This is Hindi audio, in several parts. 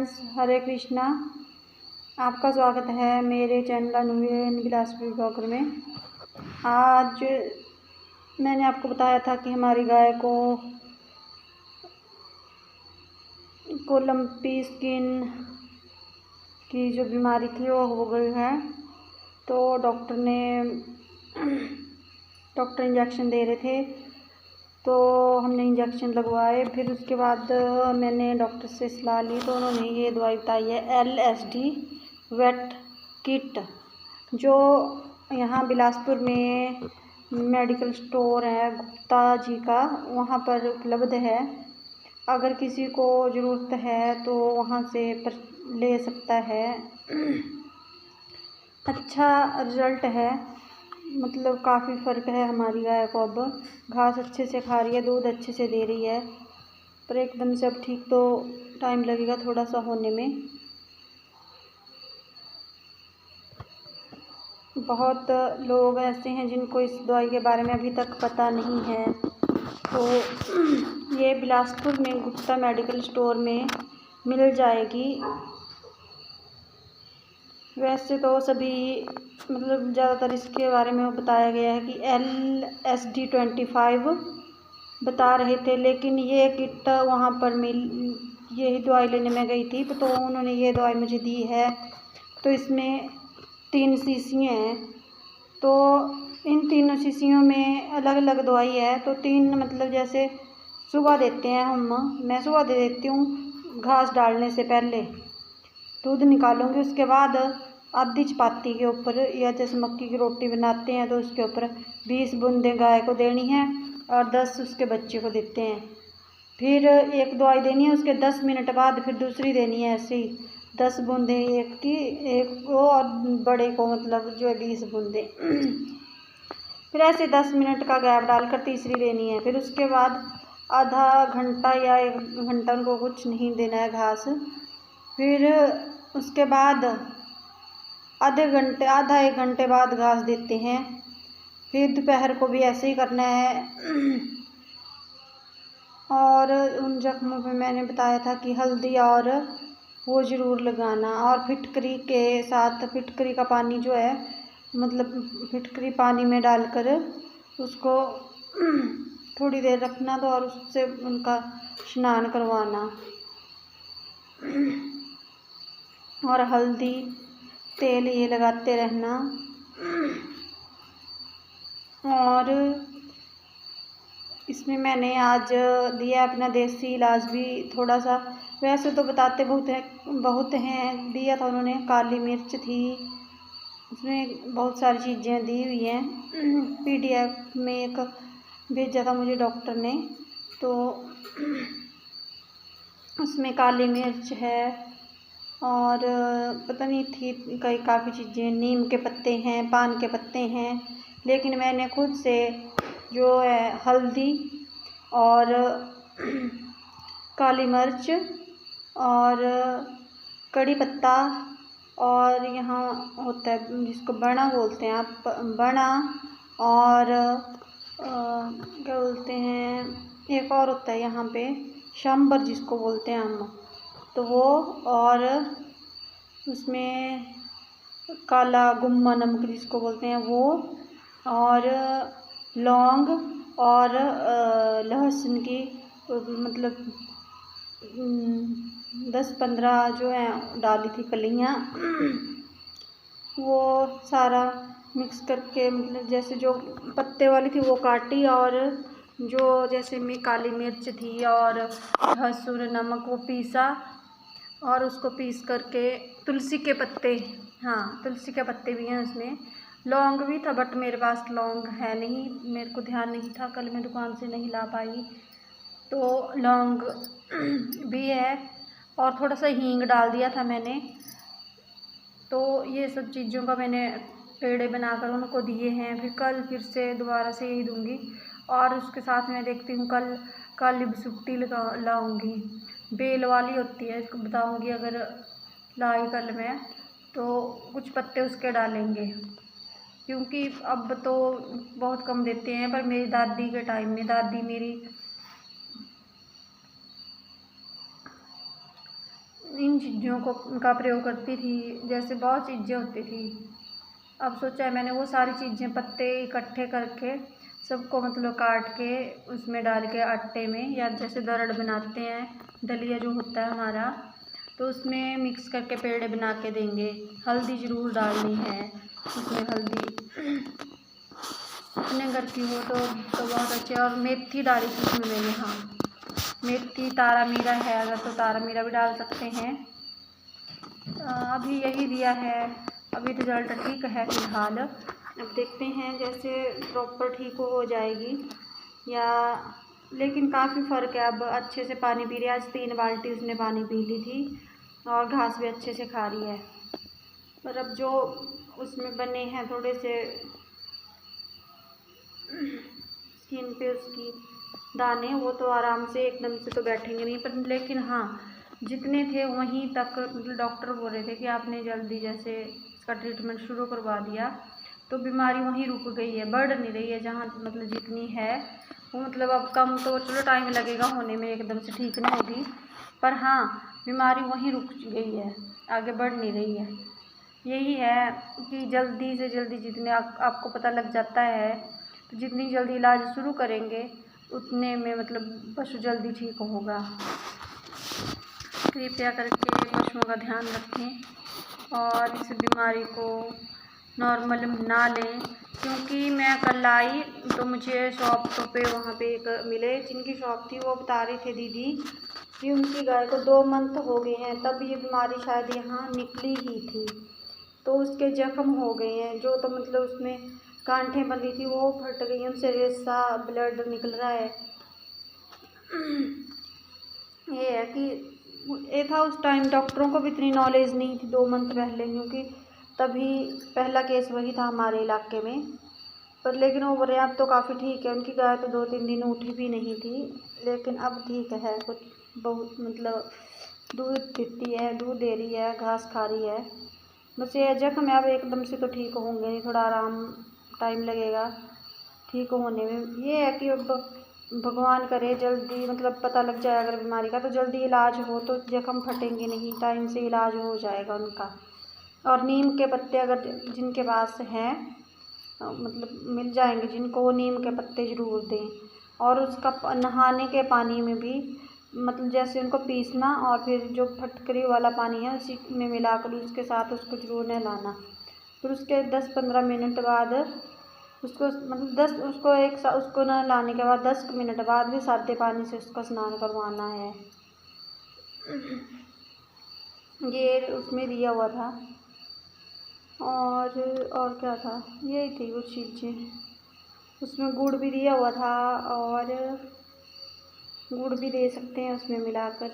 फ्रेंड्स, हरे कृष्णा। आपका स्वागत है मेरे चैनल अनुवीन बिलासपुर ब्लॉगर में। आज मैंने आपको बताया था कि हमारी गाय को लंपी स्किन की जो बीमारी थी वो हो गई है। तो डॉक्टर इंजेक्शन दे रहे थे, तो हमने इंजेक्शन लगवाए। फिर उसके बाद मैंने डॉक्टर से सलाह ली, तो उन्होंने ये दवाई बताई है LSD वेट किट, जो यहाँ बिलासपुर में मेडिकल स्टोर है गुप्ता जी का, वहाँ पर उपलब्ध है। अगर किसी को ज़रूरत है तो वहाँ से ले सकता है। अच्छा रिज़ल्ट है, मतलब काफ़ी फ़र्क है। हमारी गाय को अब घास अच्छे से खा रही है, दूध अच्छे से दे रही है, पर एकदम से अब ठीक तो टाइम लगेगा थोड़ा सा होने में। बहुत लोग ऐसे हैं जिनको इस दवाई के बारे में अभी तक पता नहीं है। तो ये बिलासपुर में गुप्ता मेडिकल स्टोर में मिल जाएगी। वैसे तो सभी मतलब ज़्यादातर इसके बारे में बताया गया है कि LSD 25 बता रहे थे, लेकिन ये किट वहाँ पर यही दवाई लेने में गई थी, तो उन्होंने ये दवाई मुझे दी है। तो इसमें 3 शीशियाँ हैं, तो इन तीनों शीशियों में अलग अलग दवाई है। तो 3 मतलब जैसे सुबह देते हैं मैं सुबह दे देती हूँ घास डालने से पहले। दूध निकालूंगी, उसके बाद आधी चपाती के ऊपर, या जैसे मक्की की रोटी बनाते हैं तो उसके ऊपर 20 बूंदें गाय को देनी है और 10 उसके बच्चे को देते हैं। फिर एक दवाई देनी है, उसके 10 मिनट बाद फिर दूसरी देनी है। ऐसे ही 10 बूंदें एक को और बड़े को मतलब जो है 20 बूंदें। फिर ऐसे 10 मिनट का गैप डालकर तीसरी देनी है। फिर उसके बाद आधा घंटा या 1 घंटा उनको कुछ नहीं देना है घास। फिर उसके बाद आधा एक घंटे बाद घास देते हैं। फिर दोपहर को भी ऐसे ही करना है। और उन जख्मों पे मैंने बताया था कि हल्दी और वो ज़रूर लगाना, और फिटकरी के साथ फिटकरी का पानी जो है, मतलब फिटकरी पानी में डालकर उसको थोड़ी देर रखना, तो और उससे उनका स्नान करवाना। और हल्दी तेल ये लगाते रहना। और इसमें मैंने आज दिया अपना देसी इलाज भी थोड़ा सा। वैसे तो बताते बहुत हैं दिया था उन्होंने। काली मिर्च थी, उसमें बहुत सारी चीज़ें दी हुई हैं। PDF में एक भेजा था मुझे डॉक्टर ने, तो उसमें काली मिर्च है और पता नहीं थी कई काफ़ी चीज़ें, नीम के पत्ते हैं, पान के पत्ते हैं। लेकिन मैंने खुद से जो है हल्दी और काली मिर्च और कड़ी पत्ता, और यहाँ होता है जिसको बड़ा बोलते हैं आप, बड़ा, और क्या बोलते हैं, एक और होता है यहाँ पे सांबर जिसको बोलते हैं हम, तो वो, और उसमें काला गुम्मा नमक जिसको बोलते हैं वो, और लौंग और लहसुन की मतलब 10-15 जो है डाली थी कलियाँ। वो सारा मिक्स करके, मतलब जैसे जो पत्ते वाली थी वो काटी, और जो जैसे में काली मिर्च थी और लहसुन नमक वो पीसा, और उसको पीस करके तुलसी के पत्ते, हाँ तुलसी के पत्ते भी हैं उसमें। लौंग भी था, बट मेरे पास लौंग है नहीं, मेरे को ध्यान नहीं था, कल मैं दुकान से नहीं ला पाई। तो लौंग भी है, और थोड़ा सा हींग डाल दिया था मैंने। तो ये सब चीज़ों का मैंने पेड़े बनाकर उनको दिए हैं। फिर कल फिर से दोबारा से यही दूँगी, और उसके साथ मैं देखती हूँ कल काली बिसुट्टी लाऊंगी, बेल वाली होती है, इसको बताऊंगी। अगर लाई कल मैं तो कुछ पत्ते उसके डालेंगे, क्योंकि अब तो बहुत कम देते हैं, पर मेरी दादी के टाइम में, दादी मेरी इन चीज़ों का प्रयोग करती थी, जैसे बहुत चीज़ें होती थी। अब सोचा है मैंने वो सारी चीज़ें पत्ते इकट्ठे करके सबको मतलब काट के उसमें डाल के आटे में, या जैसे दरड़ बनाते हैं, दलिया जो होता है हमारा, तो उसमें मिक्स करके पेड़े बना के देंगे। हल्दी ज़रूर डालनी है उसमें, हल्दी अपने घर की हो तो बहुत अच्छे। और मेथी डाली थी उसमें मैंने, हाँ मेथी, तारा मीरा है अगर तो तारा मीरा भी डाल सकते हैं। अभी यही दिया है, अभी रिज़ल्ट ठीक है फ़िलहाल। अब देखते हैं जैसे प्रॉपर ठीक हो जाएगी या, लेकिन काफ़ी फ़र्क है। अब अच्छे से पानी पी रही है, आज 3 बाल्टी उसने पानी पी ली थी और घास भी अच्छे से खा रही है। पर अब जो उसमें बने हैं थोड़े से स्किन पे उसकी दाने, वो तो आराम से एकदम से तो बैठेंगे नहीं, पर लेकिन हाँ जितने थे वहीं तक मतलब डॉक्टर बोल रहे थे कि आपने जल्दी जैसे इसका ट्रीटमेंट शुरू करवा दिया तो बीमारी वहीं रुक गई है, बढ़ नहीं रही है। जहाँ मतलब जितनी है वो मतलब अब कम तो चलो टाइम लगेगा होने में, एकदम से ठीक नहीं होगी, पर हाँ बीमारी वहीं रुक गई है, आगे बढ़ नहीं रही है। यही है कि जल्दी से जल्दी जितने आपको पता लग जाता है तो जितनी जल्दी इलाज शुरू करेंगे उतने में मतलब पशु जल्दी ठीक होगा। कृपया करके पशुओं का ध्यान रखें और इस बीमारी को नॉर्मल ना लें, क्योंकि मैं कल आई तो मुझे शॉप पे वहाँ पे एक मिले जिनकी शॉप थी, वो बता रही थे दीदी कि उनकी गाय को 2 मंथ हो गए हैं, तब ये बीमारी शायद यहाँ निकली ही थी, तो उसके जख्म हो गए हैं, जो तो मतलब उसमें गांठें बन रही थी वो फट गई, उनसे रेसा ब्लड निकल रहा है। ये है कि ये था उस टाइम डॉक्टरों को भी इतनी नॉलेज नहीं थी 2 मंथ पहले, क्योंकि तभी पहला केस वही था हमारे इलाके में। पर लेकिन वो बोले अब तो काफ़ी ठीक है, उनकी गाय तो 2-3 दिन उठी भी नहीं थी, लेकिन अब ठीक है, कुछ बहुत मतलब दूध देती है, दूध दे रही है, घास खा रही है। बस ये जख्म है, अब एकदम से तो ठीक होंगे नहीं, थोड़ा आराम टाइम लगेगा ठीक होने में। ये है कि अब भगवान करे जल्दी मतलब पता लग जाए अगर बीमारी का, तो जल्दी इलाज हो तो जख्म फटेंगे नहीं, टाइम से इलाज हो जाएगा उनका। और नीम के पत्ते अगर जिनके पास हैं मतलब मिल जाएंगे जिनको, वो नीम के पत्ते ज़रूर दें। और उसका नहाने के पानी में भी मतलब जैसे उनको पीसना और फिर जो फटकरी वाला पानी है उसी में मिलाकर उसके साथ उसको ज़रूर नहलाना। फिर उसके 10-15 मिनट बाद उसको मतलब उसको नहलाने के बाद 10 मिनट बाद भी सादे पानी से उसका स्नान करवाना है। ये उसमें दिया हुआ था। और क्या था, यही थी वो चीज़ें, उसमें गुड़ भी दिया हुआ था और गुड़ भी दे सकते हैं उसमें मिलाकर।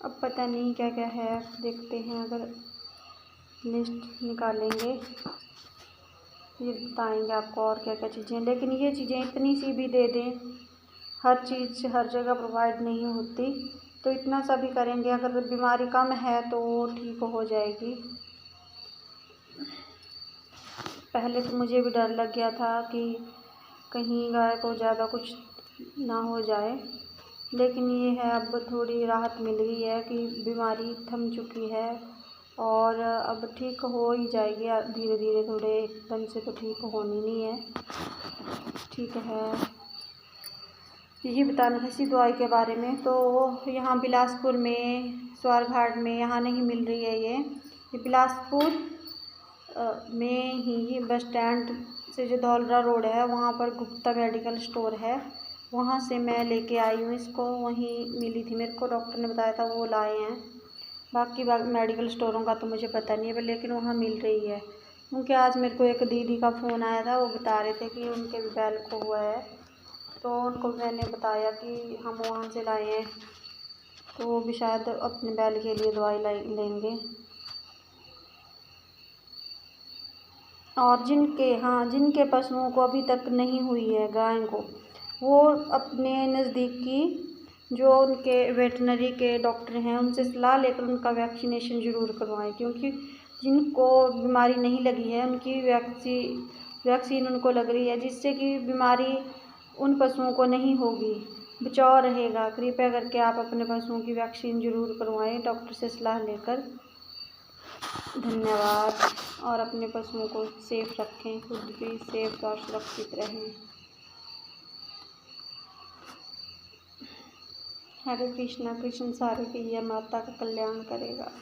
अब पता नहीं क्या क्या है, देखते हैं, अगर लिस्ट निकालेंगे ये बताएंगे आपको और क्या क्या चीज़ें। लेकिन ये चीज़ें इतनी सी भी दे दें, हर चीज़ हर जगह प्रोवाइड नहीं होती, तो इतना सा भी करेंगे, अगर बीमारी कम है तो ठीक हो जाएगी। पहले तो मुझे भी डर लग गया था कि कहीं गाय को ज़्यादा कुछ ना हो जाए, लेकिन ये है अब थोड़ी राहत मिल गई है कि बीमारी थम चुकी है और अब ठीक हो ही जाएगी धीरे धीरे, थोड़े एकदम से तो ठीक होनी नहीं है। ठीक है, यही बताना था इसी दवाई के बारे में। तो यहाँ बिलासपुर में स्वारघाट में यहाँ नहीं मिल रही है ये बिलासपुर में ही बस स्टैंड से जो धौलरा रोड है वहाँ पर गुप्ता मेडिकल स्टोर है, वहाँ से मैं लेके आई हूँ इसको, वहीं मिली थी मेरे को, डॉक्टर ने बताया था वो लाए हैं। बाकी मेडिकल स्टोरों का तो मुझे पता नहीं है, पर लेकिन वहाँ मिल रही है। क्योंकि आज मेरे को एक दीदी का फ़ोन आया था, वो बता रहे थे कि उनके भी बैल को हुआ है, तो उनको मैंने बताया कि हम वहाँ से लाए हैं, तो वो भी शायद अपने बैल के लिए दवाई लेंगे। और जिनके पशुओं को अभी तक नहीं हुई है गाय को, वो अपने नज़दीकी जो उनके वेटनरी के डॉक्टर हैं उनसे सलाह लेकर उनका वैक्सीनेशन ज़रूर करवाएं, क्योंकि जिनको बीमारी नहीं लगी है उनकी वैक्सीन उनको लग रही है, जिससे कि बीमारी उन पशुओं को नहीं होगी। बचाव रहेगा। कृपया करके आप अपने पशुओं की वैक्सीन जरूर करवाएं डॉक्टर से सलाह लेकर। धन्यवाद। और अपने पशुओं को सेफ रखें, खुद भी सेफ और सुरक्षित रहें। हरे कृष्णा। कृष्ण सारे की यह माता का कल्याण करेगा।